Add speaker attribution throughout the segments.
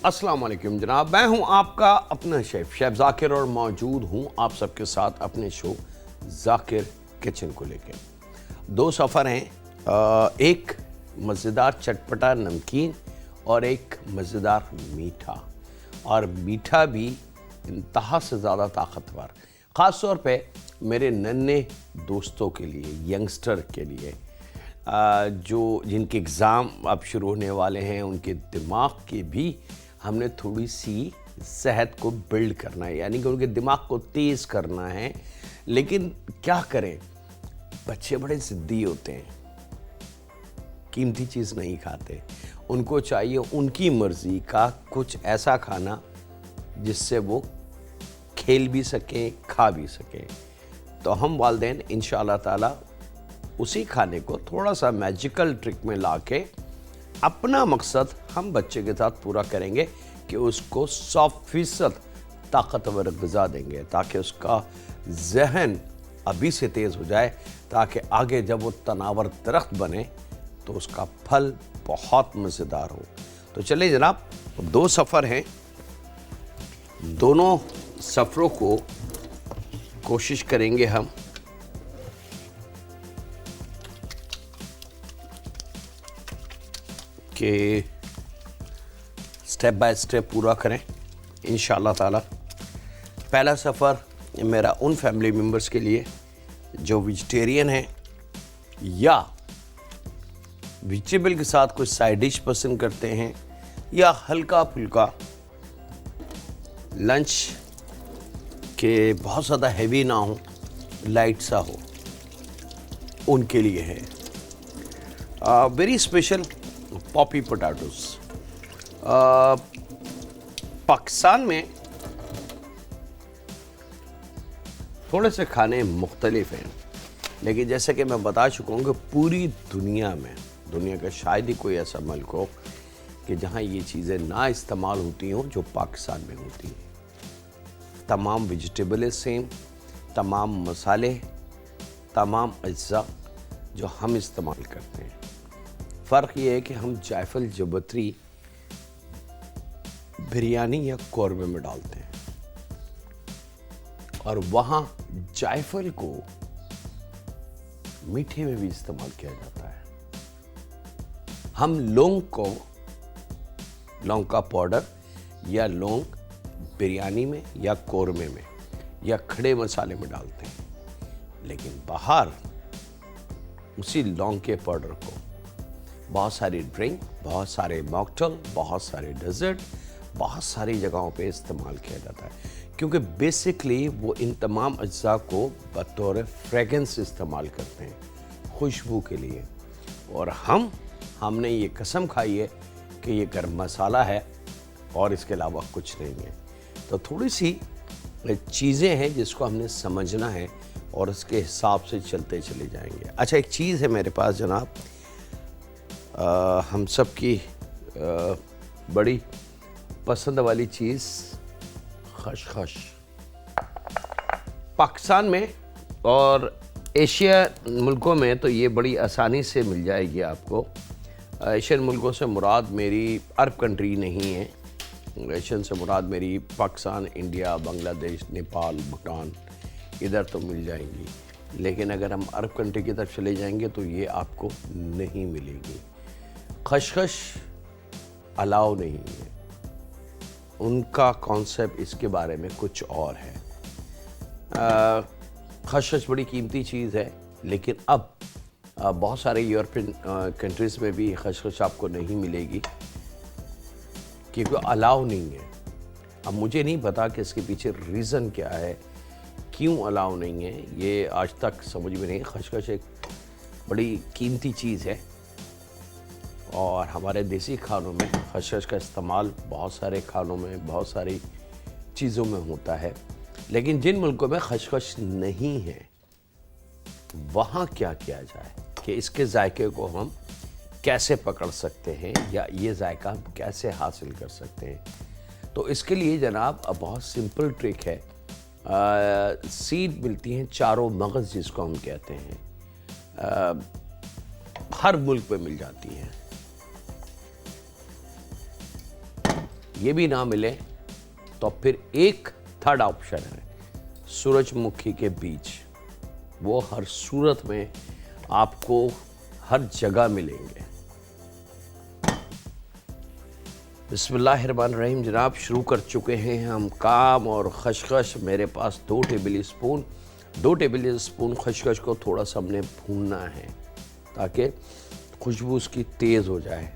Speaker 1: अस्सलाम वालेकुम जनाब, मैं हूं आपका अपना शेफ जाकिर और मौजूद हूं आप सबके साथ अपने शो जाकिर किचन को लेके। दो सफ़र हैं, एक मज़ेदार चटपटा नमकीन और एक मज़ेदार मीठा, और मीठा भी इंतहा से ज़्यादा ताकतवर, ख़ास तौर पे मेरे नन्हे दोस्तों के लिए, यंगस्टर के लिए, जो जिनके एग्ज़ाम अब शुरू होने वाले हैं। उनके दिमाग की भी हमने थोड़ी सी सेहत को बिल्ड करना है, यानी कि उनके दिमाग को तेज़ करना है। लेकिन क्या करें, बच्चे बड़े ज़िद्दी होते हैं, कीमती चीज़ नहीं खाते। उनको चाहिए उनकी मर्ज़ी का कुछ ऐसा खाना जिससे वो खेल भी सकें, खा भी सकें। तो हम वालिदैन इंशाअल्लाह ताला उसी खाने को थोड़ा सा मैजिकल ट्रिक में लाके अपना मकसद हम बच्चे के साथ पूरा करेंगे कि उसको 100% ताकतवर ग़िज़ा देंगे, ताकि उसका जहन अभी से तेज़ हो जाए, ताकि आगे जब वो तनावर दरख्त बने तो उसका फल बहुत मज़ेदार हो। तो चलिए जनाब, दो सफ़र हैं, दोनों सफ़रों को कोशिश करेंगे हम कि स्टेप बाय स्टेप पूरा करें इंशाअल्लाह ताला। पहला सफ़र मेरा उन फैमिली मेम्बर्स के लिए जो वेजिटेरियन हैं या वेजिटेबल के साथ कुछ साइड डिश पसंद करते हैं, या हल्का फुल्का लंच के बहुत ज़्यादा हैवी ना हो, लाइट सा हो, उनके लिए है very special Poppy potatoes. Pakistan में थोड़े से खाने मुख्तलिफ हैं, लेकिन जैसे कि मैं बता चुका हूँ कि पूरी दुनिया में, दुनिया का शायद ही कोई ऐसा मुल्क हो कि जहाँ ये चीज़ें ना इस्तेमाल होती हों जो पाकिस्तान में होती हैं। तमाम वेजिटेबल सेम, तमाम मसाले, तमाम अज्जा जो हम इस्तेमाल करते हैं। फ़र्क ये है कि हम जायफल जबत्री बिरयानी या कौरमे में डालते हैं, और वहाँ जायफल को मीठे में भी इस्तेमाल किया जाता है। हम लौंग को, लौंग का पाउडर या लौंग बिरयानी में या कौरमे में या खड़े मसाले में डालते हैं, लेकिन बाहर उसी लौंग के पाउडर को बहुत सारी ड्रिंक, बहुत सारे मॉकटेल, बहुत सारे डेजर्ट, बहुत सारी जगहों पे इस्तेमाल किया जाता है, क्योंकि बेसिकली वो इन तमाम अज्जा को बतौर फ्रेगरेंस इस्तेमाल करते हैं, खुशबू के लिए। और हमने ये कसम खाई है कि ये गर्म मसाला है और इसके अलावा कुछ नहीं है। तो थोड़ी सी चीज़ें हैं जिसको हमने समझना है और उसके हिसाब से चलते चले जाएंगे। अच्छा, एक चीज़ है मेरे पास जनाब, हम सब की बड़ी पसंद वाली चीज़ खशखश। पाकिस्तान में और एशिया मुल्कों में तो ये बड़ी आसानी से मिल जाएगी आपको। एशियन मुल्कों से मुराद मेरी अरब कंट्री नहीं है, एशियन से मुराद मेरी पाकिस्तान, इंडिया, बांग्लादेश, नेपाल, भूटान, इधर तो मिल जाएंगी। लेकिन अगर हम अरब कंट्री की तरफ चले जाएंगे तो ये आपको नहीं मिलेगी। खशखश अलाउ नहीं है, उनका कॉन्सेप्ट इसके बारे में कुछ और है। खशखश बड़ी कीमती चीज़ है, लेकिन अब बहुत सारे यूरोपियन कंट्रीज़ में भी खशखश आपको नहीं मिलेगी क्योंकि अलाउ नहीं है। अब मुझे नहीं पता कि इसके पीछे रीज़न क्या है, क्यों अलाउ नहीं है, ये आज तक समझ में नहीं। खशखश एक बड़ी कीमती चीज़ है और हमारे देसी खानों में खशखश का इस्तेमाल बहुत सारे खानों में, बहुत सारी चीज़ों में होता है। लेकिन जिन मुल्कों में खशखश नहीं है, वहाँ क्या किया जाए कि इसके जायके को हम कैसे पकड़ सकते हैं या ये जायका हम कैसे हासिल कर सकते हैं। तो इसके लिए जनाब अब बहुत सिंपल ट्रिक है। सीड मिलती हैं, चारों मगज़ जिसको हम कहते हैं, हर मुल्क में मिल जाती हैं। ये भी ना मिले तो फिर एक थर्ड ऑप्शन है सूरजमुखी के बीज। वो हर सूरत में आपको हर जगह मिलेंगे। बिस्मिल्लाहिर्रहमानिर्रहीम। जनाब शुरू कर चुके हैं हम काम। और खशखश मेरे पास 2 टेबल स्पून खशखश को थोड़ा सा हमने भूनना है ताकि खुशबू उसकी तेज़ हो जाए,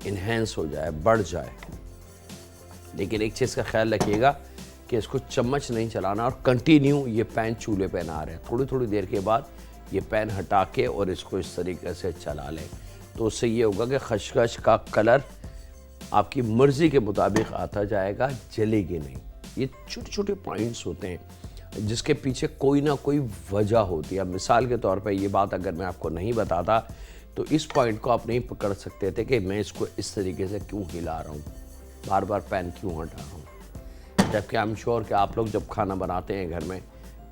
Speaker 1: इन्हेंस हो जाए, बढ़ जाए। लेकिन एक चीज़ का ख्याल रखिएगा कि इसको चम्मच नहीं चलाना और कंटिन्यू ये पैन चूल्हे पे ना रहे। थोड़ी थोड़ी देर के बाद ये पैन हटा के और इसको इस तरीके से चला लें तो उससे ये होगा कि खशखश का कलर आपकी मर्ज़ी के मुताबिक आता जाएगा, जलेगी नहीं। ये छोटे छोटे पॉइंट्स होते हैं जिसके पीछे कोई ना कोई वजह होती है। मिसाल के तौर पे ये बात अगर मैं आपको नहीं बताता तो इस पॉइंट को आप नहीं पकड़ सकते थे कि मैं इसको इस तरीके से क्यों हिला रहा हूँ, बार बार पैन क्यों हटा रहा हूँ। जबकि आई एम श्योर कि आप लोग जब खाना बनाते हैं घर में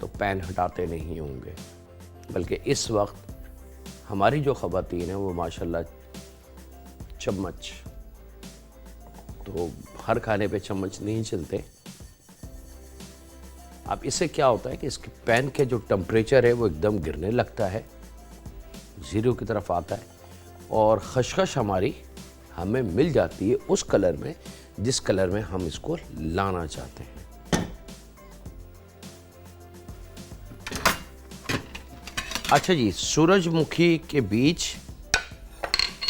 Speaker 1: तो पैन हटाते नहीं होंगे, बल्कि इस वक्त हमारी जो ख़वातीन हैं वो माशाल्लाह चम्मच, तो हर खाने पे चम्मच नहीं चलते। अब इससे क्या होता है कि इसके पैन के जो टेम्परेचर है वो एकदम गिरने लगता है, ज़ीरो की तरफ आता है और खशखश हमारी हमें मिल जाती है उस कलर में जिस कलर में हम इसको लाना चाहते हैं। अच्छा जी, सूरजमुखी के बीज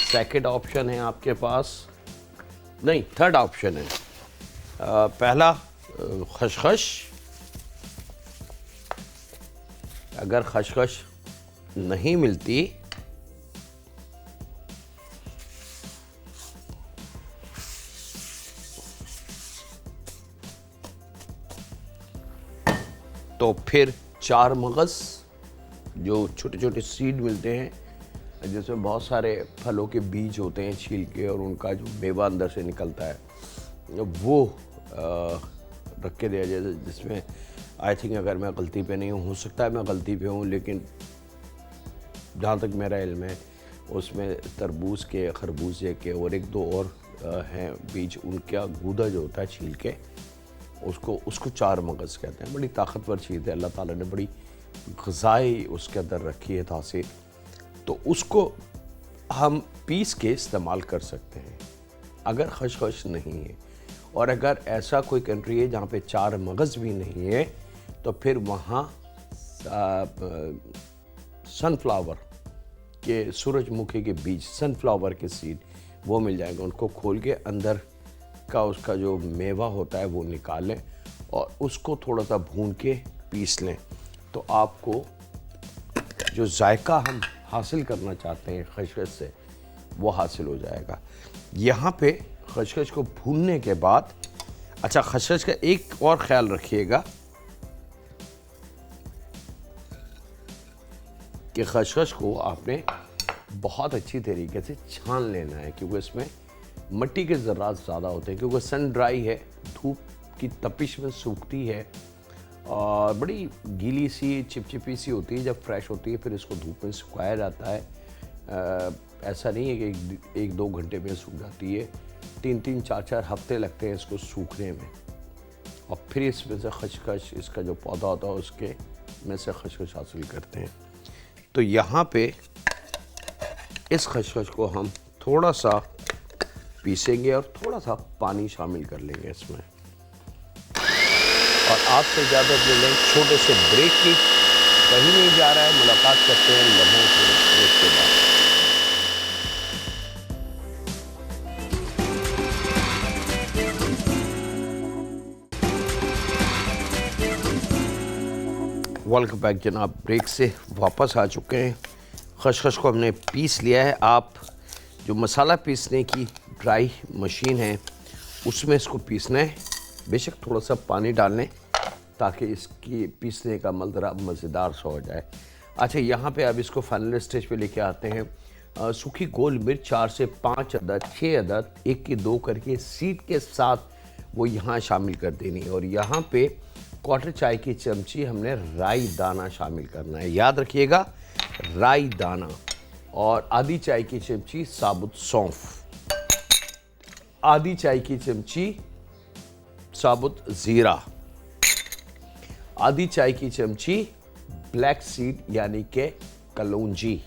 Speaker 1: सेकंड ऑप्शन है आपके पास, नहीं थर्ड ऑप्शन है। पहला खशखश। अगर खशखश नहीं मिलती तो फिर 4 मगज़, जो छोटे छोटे सीड मिलते हैं जिसमें बहुत सारे फलों के बीज होते हैं छील के और उनका जो मेवा अंदर से निकलता है वो रख के दिया जाए। जिसमें आई थिंक, अगर मैं गलती पे नहीं हूँ, हो सकता है मैं गलती पे हूँ, लेकिन जहाँ तक मेरा इल्म है उसमें तरबूज के, खरबूजे के और 1-2 और हैं बीज, उनका गूदा जो होता है छील के उसको 4 मगज़ कहते हैं। बड़ी ताकतवर चीज़ है, अल्लाह ताला ने बड़ी ग़िज़ाई उसके अंदर रखी है तासीर। तो उसको हम पीस के इस्तेमाल कर सकते हैं अगर खशखश नहीं है। और अगर ऐसा कोई कंट्री है जहाँ पे 4 मगज़ भी नहीं है तो फिर वहाँ सनफ्लावर के, सूरजमुखी के बीज, सनफ्लावर के सीड वो मिल जाएंगे। उनको खोल के अंदर का उसका जो मेवा होता है वो निकाल लें और उसको थोड़ा सा भून के पीस लें तो आपको जो जायका हम हासिल करना चाहते हैं खशखश से वो हासिल हो जाएगा। यहाँ पे खशखश को भूनने के बाद, अच्छा खशखश का एक और ख्याल रखिएगा कि खशखश को आपने बहुत अच्छी तरीके से छान लेना है क्योंकि इसमें मिट्टी के ज़र्रात ज़्यादा होते हैं, क्योंकि सन ड्राई है, धूप की तपिश में सूखती है और बड़ी गीली सी चिपचिपी सी होती है जब फ्रेश होती है। फिर इसको धूप में सुखाया जाता है। ऐसा नहीं है कि 1-2 घंटे में सूख जाती है, 3-3, 4-4 हफ्ते लगते हैं इसको सूखने में। और फिर इसमें से खशखश, इसका जो पौधा होता है उसके में से खशखश हासिल करते हैं। तो यहाँ पे इस खशखश को हम थोड़ा सा पीसेंगे और थोड़ा सा पानी शामिल कर लेंगे इसमें। और आपसे इजाज़त ले लें छोटे से ब्रेक की, कहीं नहीं जा रहा है, मुलाकात करते हैं लम्हों के ब्रेक के बाद। वेलकम बैक जनाब, ब्रेक से वापस आ चुके हैं। खशखश को हमने पीस लिया है। आप जो मसाला पीसने की ड्राई मशीन है उसमें इसको पीसना है। बेशक थोड़ा सा पानी डाल लें ताकि इसकी पीसने का मंजरा मज़ेदार सा हो जाए। अच्छा, यहाँ पे अब इसको फाइनल स्टेज पे लेके आते हैं। सूखी गोल मिर्च 4 से 5 अदद, 6 अदद, 1 की 2 करके सीड के साथ वो यहाँ शामिल कर देनी है। और यहाँ पे 1/4 चाय की चमची हमने राई दाना शामिल करना है, याद रखिएगा राई दाना। और आधी चाय की चमची साबुत सौंफ, आधी चाय की चमची साबुत ज़ीरा, आधी चाय की चमची ब्लैक सीड यानी के कलौंजी।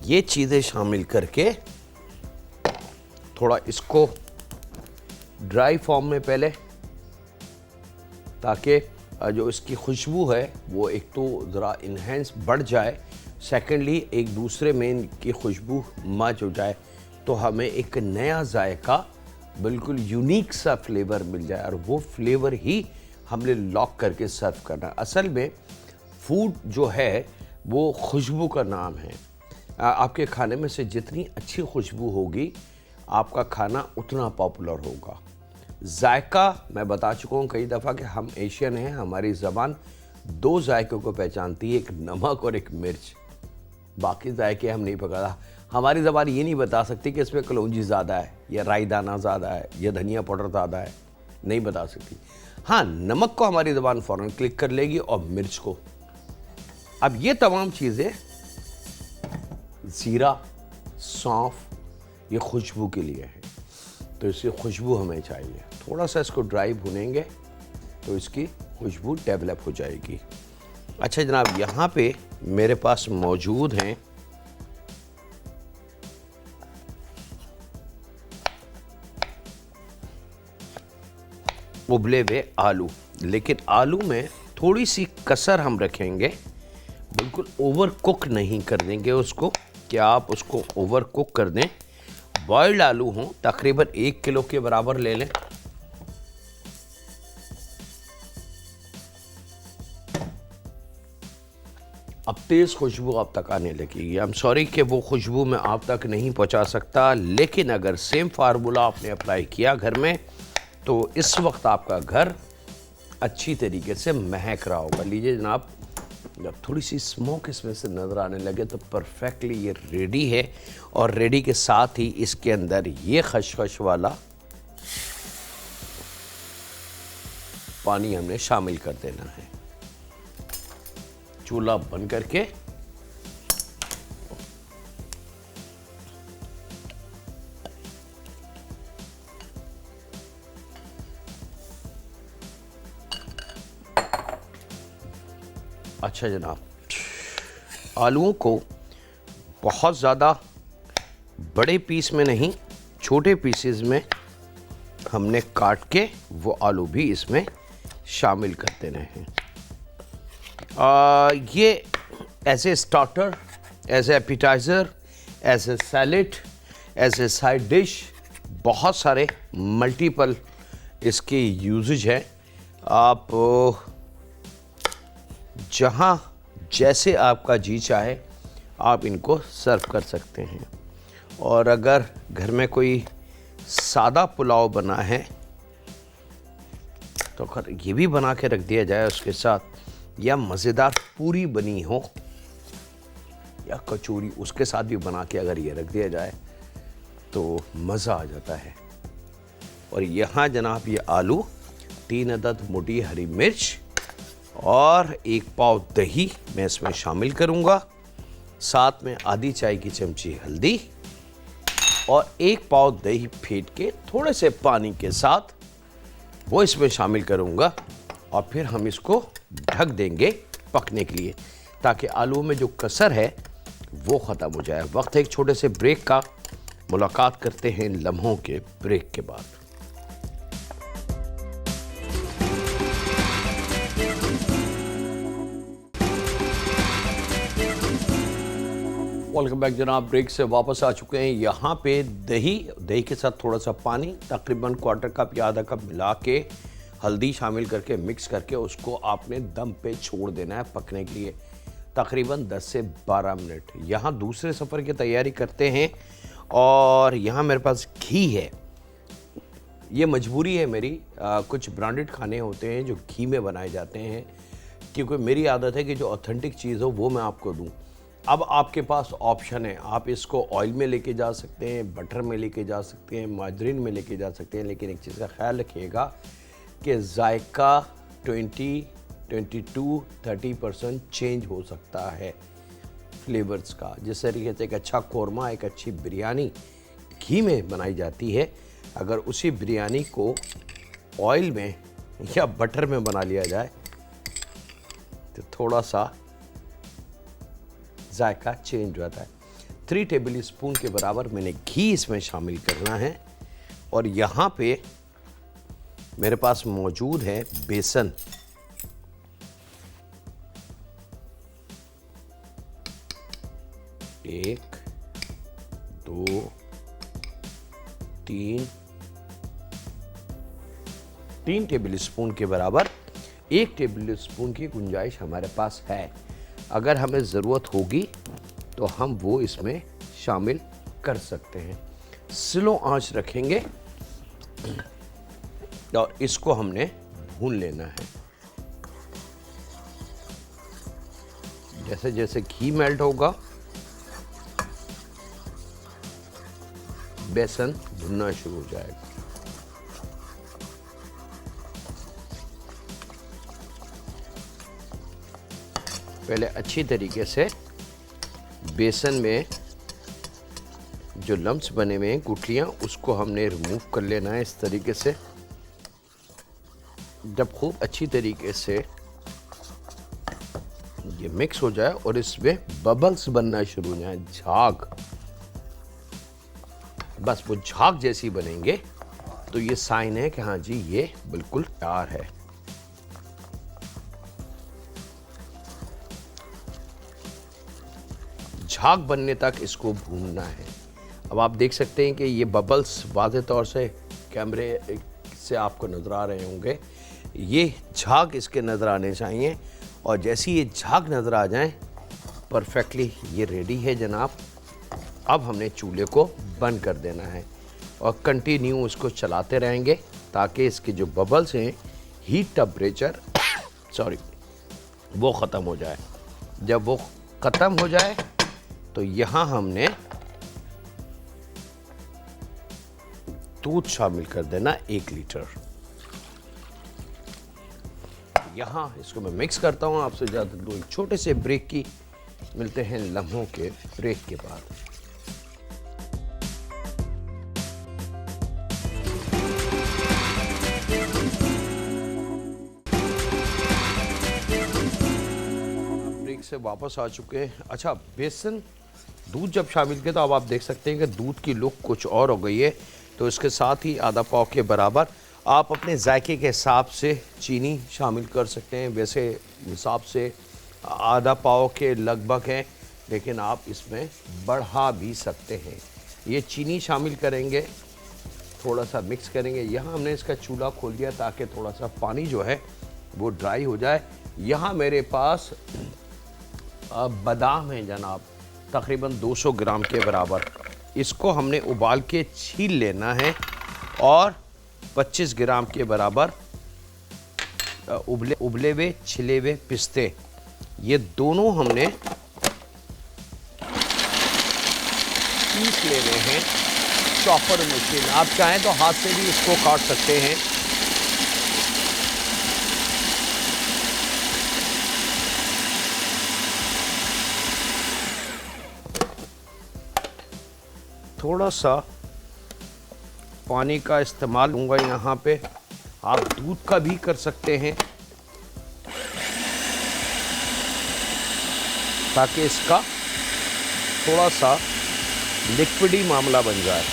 Speaker 1: ये चीज़ें शामिल करके थोड़ा इसको ड्राई फॉर्म में पहले, ताकि जो इसकी खुशबू है वो एक तो ज़रा इन्हेंस बढ़ जाए, सेकेंडली एक दूसरे में इनकी खुशबू मर्ज हो जाए, तो हमें एक नया जायका, बिल्कुल यूनिक सा फ्लेवर मिल जाए, और वो फ्लेवर ही हमने लॉक करके सर्व करना है। असल में फूड जो है वो खुशबू का नाम है। आपके खाने में से जितनी अच्छी खुशबू होगी, आपका खाना उतना पॉपुलर होगा। जायका मैं बता चुका हूँ कई दफ़ा कि हम एशियन हैं, हमारी ज़बान दो जायकों को पहचानती है, एक नमक और एक मिर्च। बाकी जायके हम नहीं पकड़ा। हमारी ज़बान ये नहीं बता सकती कि इसमें कलौंजी ज़्यादा है या राई दाना ज़्यादा है या धनिया पाउडर ज़्यादा है, नहीं बता सकती। हाँ, नमक को हमारी ज़बान फ़ौरन क्लिक कर लेगी और मिर्च को। अब ये तमाम चीज़ें, ज़ीरा, सौंफ, ये खुशबू के लिए है, तो इसकी खुशबू हमें चाहिए। थोड़ा सा इसको ड्राई भुनेंगे तो इसकी खुशबू डेवलप हो जाएगी। अच्छा जनाब, यहाँ पे मेरे पास मौजूद हैं उबले हुए आलू, लेकिन आलू में थोड़ी सी कसर हम रखेंगे, बिल्कुल ओवर कुक नहीं कर देंगे उसको, कि आप उसको ओवर कुक कर दें। बॉइल्ड आलू हों, तकरीबन 1 किलो के बराबर ले लें। अब तेज़ खुशबू आप तक आने लगेगी। आई एम सॉरी कि वो खुशबू मैं आप तक नहीं पहुंचा सकता, लेकिन अगर सेम फार्मूला आपने अप्लाई किया घर में, तो इस वक्त आपका घर अच्छी तरीके से महक रहा होगा। लीजिए जनाब, जब थोड़ी सी स्मोक इसमें से नज़र आने लगे तो परफेक्टली ये रेडी है। और रेडी के साथ ही इसके अंदर ये खशखश वाला पानी हमने शामिल कर देना है। चूल्हा बंद करके अच्छा जनाब, आलूओं को बहुत ज़्यादा बड़े पीस में नहीं, छोटे पीसेस में हमने काट के वो आलू भी इसमें शामिल कर देने हैं। ये as a starter, as a appetizer, as a salad, as a side dish, बहुत सारे मल्टीपल इसके यूजेज हैं। आप जहाँ जैसे आपका जी चाहे आप इनको सर्व कर सकते हैं। और अगर घर में कोई सादा पुलाव बना है तो अगर ये भी बना के रख दिया जाए उसके साथ, या मज़ेदार पूरी बनी हो या कचौरी, उसके साथ भी बना के अगर ये रख दिया जाए तो मज़ा आ जाता है। और यहाँ जनाब ये आलू, 3 अदद मोटी हरी मिर्च और 1 पाव दही मैं इसमें शामिल करूँगा, साथ में आधी चाय की चमची हल्दी और 1 पाव दही फेंट के थोड़े से पानी के साथ वो इसमें शामिल करूँगा। और फिर हम इसको ढक देंगे पकने के लिए, ताकि आलू में जो कसर है वो ख़त्म हो जाए। वक्त एक छोटे से ब्रेक का, मुलाकात करते हैं लम्हों के ब्रेक के बाद। वेलकम बैक जनाब, ब्रेक से वापस आ चुके हैं। यहाँ पे दही के साथ थोड़ा सा पानी, तकरीबन 1/4 कप या आधा कप मिला के हल्दी शामिल करके मिक्स करके उसको आपने दम पे छोड़ देना है पकने के लिए, तकरीबन 10 से 12 मिनट। यहाँ दूसरे सफ़र की तैयारी करते हैं और यहाँ मेरे पास घी है। ये मजबूरी है मेरी, कुछ ब्रांडेड खाने होते हैं जो घी में बनाए जाते हैं, क्योंकि मेरी आदत है कि जो ऑथेंटिक चीज़ हो वो मैं आपको दूँ। अब आपके पास ऑप्शन है, आप इसको ऑयल में लेके जा सकते हैं, बटर में लेके जा सकते हैं, मार्जरीन में लेके जा सकते हैं, लेकिन एक चीज़ का ख्याल रखिएगा कि जायका 20-22-30% चेंज हो सकता है फ्लेवर्स का। जिस तरीके से एक अच्छा कौरमा, एक अच्छी बिरयानी घी में बनाई जाती है, अगर उसी बिरयानी को ऑयल में या बटर में बना लिया जाए तो थोड़ा सा जायका चेंज हो जाता है। 3 टेबल स्पून के बराबर मैंने घी इसमें शामिल करना है और यहाँ पे मेरे पास मौजूद है बेसन। एक, दो, तीन टेबल स्पून के बराबर 1 टेबल स्पून की गुंजाइश हमारे पास है। अगर हमें ज़रूरत होगी तो हम वो इसमें शामिल कर सकते हैं। स्लो आंच रखेंगे और इसको हमने भून लेना है। जैसे जैसे घी मेल्ट होगा बेसन भुनना शुरू हो जाएगा। पहले अच्छी तरीके से बेसन में जो लम्प्स बने हुए हैं, गुठलियां, उसको हमने रिमूव कर लेना है इस तरीके से। जब खूब अच्छी तरीके से ये मिक्स हो जाए और इसमें बबल्स बनना शुरू हो जाए, झाग, बस वो झाग जैसी बनेंगे तो ये साइन है कि हाँ जी ये बिल्कुल तैयार है। झाग बनने तक इसको भूनना है। अब आप देख सकते हैं कि ये बबल्स वाज़े तौर से कैमरे से आपको नज़र आ रहे होंगे। ये झाग इसके नज़र आने चाहिए और जैसे ये झाग नज़र आ जाएं, परफेक्टली ये रेडी है जनाब। अब हमने चूल्हे को बंद कर देना है और कंटिन्यू उसको चलाते रहेंगे ताकि इसके जो बबल्स हैं, हीट टेम्परेचर वो ख़त्म हो जाए। जब वो ख़त्म हो जाए तो यहाँ हमने दूध शामिल कर देना 1 लीटर। यहाँ इसको मैं मिक्स करता हूँ। आपसे ज़्यादा दो एक छोटे से ब्रेक की मिलते हैं लम्हों के ब्रेक के बाद। ब्रेक से वापस आ चुके हैं। अच्छा, बेसन दूध जब शामिल किया तो अब आप देख सकते हैं कि दूध की लुक कुछ और हो गई है। तो इसके साथ ही आधा पाव के बराबर आप अपने जायके के हिसाब से चीनी शामिल कर सकते हैं। वैसे हिसाब से आधा पाव के लगभग है, लेकिन आप इसमें बढ़ा भी सकते हैं। ये चीनी शामिल करेंगे, थोड़ा सा मिक्स करेंगे। यहाँ हमने इसका चूल्हा खोल दिया ताकि थोड़ा सा पानी जो है वो ड्राई हो जाए। यहाँ मेरे पास बादाम है जनाब, तकरीबन 200 ग्राम के बराबर। इसको हमने उबाल के छील लेना है और 25 ग्राम के बराबर उबले हुए छिले हुए पिस्ते, ये दोनों हमने पीस लेने हैं चॉपर मशीन। आप चाहें तो हाथ से भी इसको काट सकते हैं। थोड़ा सा पानी का इस्तेमाल लूँगा यहाँ पे, आप दूध का भी कर सकते हैं ताकि इसका थोड़ा सा लिक्विडी मामला बन जाए।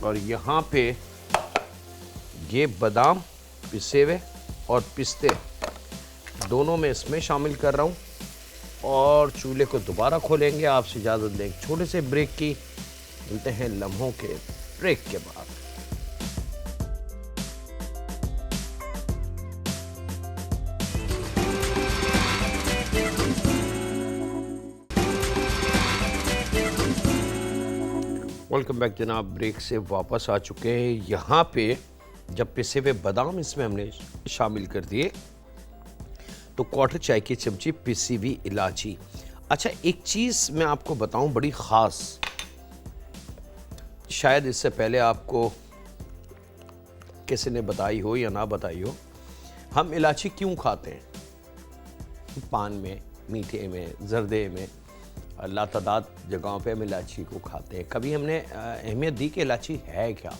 Speaker 1: और यहाँ पे ये बादाम पिसे हुए और पिस्ते दोनों में इसमें शामिल कर रहा हूँ और चूल्हे को दोबारा खोलेंगे। आपसे इजाज़त लें छोटे से ब्रेक की, मिलते हैं लम्हों के ब्रेक के बाद। वेलकम बैक जनाब, ब्रेक से वापस आ चुके हैं। यहाँ पे जब पिसे हुए बादाम इसमें हमने शामिल कर दिए तो 1/4 चाय की चमची पिसी हुई इलायची। अच्छा, एक चीज़ मैं आपको बताऊं बड़ी ख़ास, शायद इससे पहले आपको किसी ने बताई हो या ना बताई हो, हम इलायची क्यों खाते हैं? पान में, मीठे में, जर्दे में, लातादाद जगहों पे हम इलायची को खाते हैं। कभी हमने अहमियत दी कि इलायची है क्या?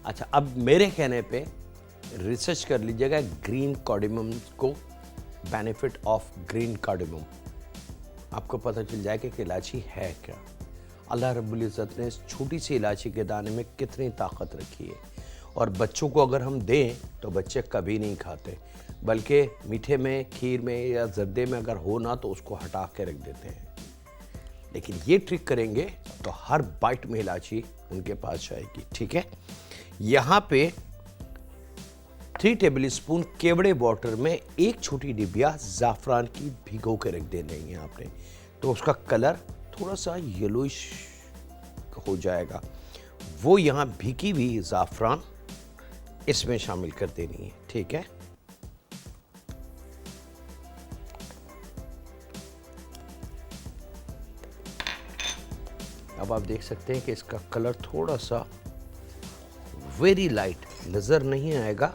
Speaker 1: अच्छा, अब मेरे कहने पे रिसर्च कर लीजिएगा ग्रीन कार्डेमम को, बेनिफिट ऑफ ग्रीन कार्डेमम, आपको पता चल जाएगा कि इलायची है क्या। अल्लाह रब्बुल इज़्ज़त ने इस छोटी सी इलायची के दाने में कितनी ताकत रखी है। और बच्चों को अगर हम दें तो बच्चे कभी नहीं खाते, बल्कि मीठे में, खीर में या जर्दे में अगर हो ना तो उसको हटा के रख देते हैं। लेकिन ये ट्रिक करेंगे तो हर बाइट में इलायची उनके पास जाएगी। ठीक है, यहाँ पे 3 टेबल स्पून केवड़े वाटर में एक छोटी डिबिया ज़ाफ़रान की भिगो के रख देनी है आपने, तो उसका कलर थोड़ा सा येलोइश हो जाएगा। वो यहाँ भीगी हुई ज़ाफ़रान इसमें शामिल कर देनी है। ठीक है, अब आप देख सकते हैं कि इसका कलर थोड़ा सा वेरी लाइट नज़र नहीं आएगा,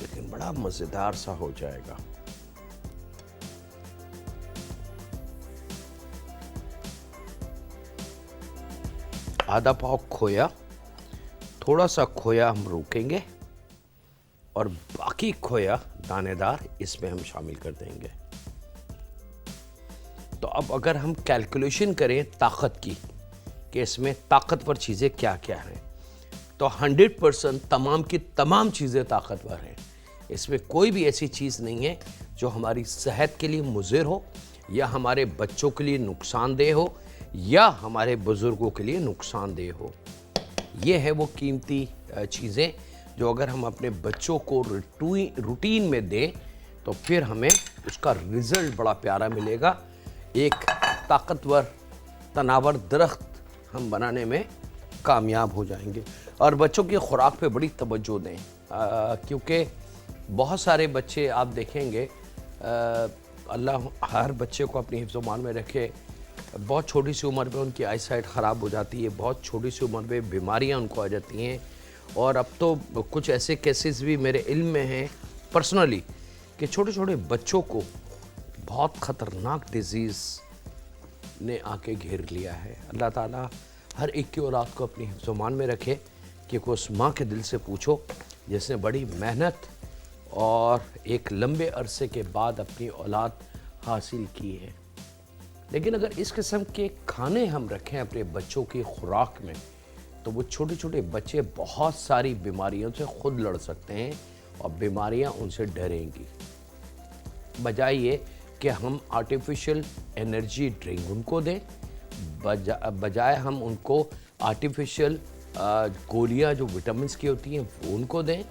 Speaker 1: लेकिन बड़ा मज़ेदार सा हो जाएगा। आधा पाव खोया, थोड़ा सा खोया हम रोकेंगे और बाकी खोया दानेदार इसमें हम शामिल कर देंगे। तो अब अगर हम कैलकुलेशन करें ताकत की कि इसमें ताकतवर चीज़ें क्या क्या हैं, तो 100% तमाम की तमाम चीज़ें ताकतवर हैं। इसमें कोई भी ऐसी चीज़ नहीं है जो हमारी सेहत के लिए मुज़िर हो, या हमारे बच्चों के लिए नुकसानदेह हो, या हमारे बुज़ुर्गों के लिए नुकसानदेह हो। ये है वो कीमती चीज़ें जो अगर हम अपने बच्चों को रूटीन में दें तो फिर हमें उसका रिज़ल्ट बड़ा प्यारा मिलेगा। एक ताकतवर तनावर दरख्त हम बनाने में कामयाब हो जाएंगे। और बच्चों की खुराक पे बड़ी तवज्जो दें, क्योंकि बहुत सारे बच्चे आप देखेंगे, अल्लाह हर बच्चे को अपनी हिफ्ज़-ओ-मान में रखे, बहुत छोटी सी उम्र में उनकी आई साइट ख़राब हो जाती है, बहुत छोटी सी उम्र में बीमारियां उनको आ जाती हैं। और अब तो कुछ ऐसे केसेस भी मेरे इल्म में हैं पर्सनली कि छोटे छोटे बच्चों को बहुत ख़तरनाक डिज़ीज़ ने आके घेर लिया है। अल्लाह ताला हर एक की औलाद को अपनी हिफ्ज़-ओ-मान में रखे कि उस माँ के दिल से पूछो जिसने बड़ी मेहनत और एक लंबे अरसे के बाद अपनी औलाद हासिल की है। लेकिन अगर इस किस्म के खाने हम रखें अपने बच्चों की खुराक में, तो वो छोटे छोटे बच्चे बहुत सारी बीमारियों से खुद लड़ सकते हैं और बीमारियां उनसे डरेंगी। बजाय ये कि हम आर्टिफिशियल एनर्जी ड्रिंक उनको दें, बजाय हम उनको आर्टिफिशियल गोलियां जो विटामिन की होती हैं वो उनको दें,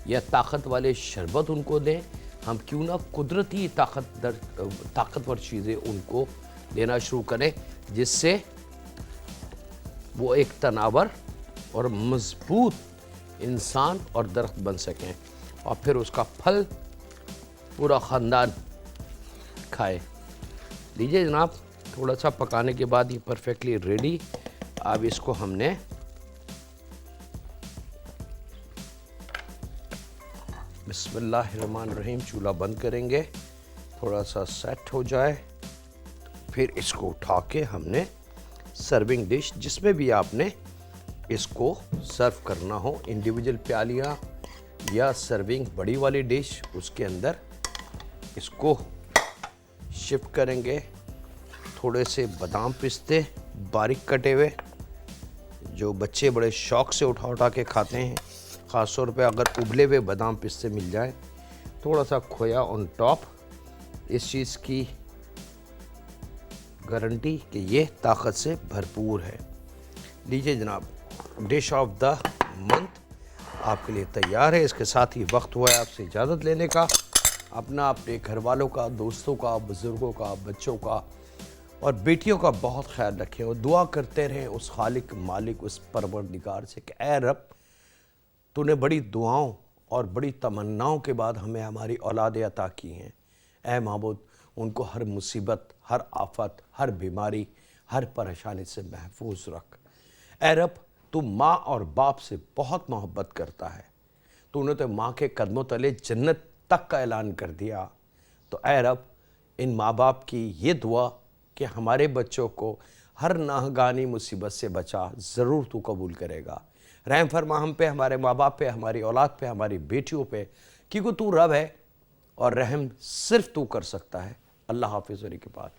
Speaker 1: या ताकत वाले शरबत उनको दें, हम क्यों ना कुदरती ताकतवर चीज़ें उनको देना शुरू करें, जिससे वो एक तनावर और मजबूत इंसान और दरख्त बन सकें, और फिर उसका फल पूरा ख़ानदान खाए। लीजिए जनाब, थोड़ा सा पकाने के बाद ये परफेक्टली रेडी। अब इसको हमने बिस्मिल्लाहिर्रहमानिर्रहीम चूल्हा बंद करेंगे, थोड़ा सा सेट हो जाए, फिर इसको उठा के हमने सर्विंग डिश जिसमें भी आपने इसको सर्व करना हो, इंडिविजुअल प्यालियाँ या सर्विंग बड़ी वाली डिश, उसके अंदर इसको शिफ्ट करेंगे। थोड़े से बादाम पिस्ते बारीक कटे हुए, जो बच्चे बड़े शौक़ से उठा उठा के खाते हैं, ख़ास तौर पे अगर उबले हुए बादाम पिस्ते मिल जाए। थोड़ा सा खोया ऑन टॉप, इस चीज़ की गारंटी कि ये ताकत से भरपूर है। लीजिए जनाब, डिश ऑफ द मंथ आपके लिए तैयार है। इसके साथ ही वक्त हुआ है आपसे इजाज़त लेने का। अपना, अपने घर वालों का, दोस्तों का, बुज़ुर्गों का, बच्चों का और बेटियों का बहुत ख्याल रखें और दुआ करते रहें उस खालिक मालिक, उस परवरदिगार से कि ऐ रब, तूने बड़ी दुआओं और बड़ी तमन्नाओं के बाद हमें हमारी औलादें अता की हैं। ऐ माबूद, उनको हर मुसीबत, हर आफत, हर बीमारी, हर परेशानी से महफूज रख। ऐ रब, तू माँ और बाप से बहुत मोहब्बत करता है, तूने तो माँ के कदमों तले जन्नत तक का ऐलान कर दिया। तो ऐ रब, इन माँ बाप की ये दुआ कि हमारे बच्चों को हर नाहगानी मुसीबत से बचा, ज़रूर तू कबूल करेगा। रहम फरमा हम पे, हमारे माँ बाप पे, हमारी औलाद पे, हमारी बेटियों पे, क्योंकि तू रब है और रहम सिर्फ तू कर सकता है। अल्लाह हाफिज़ के बाद।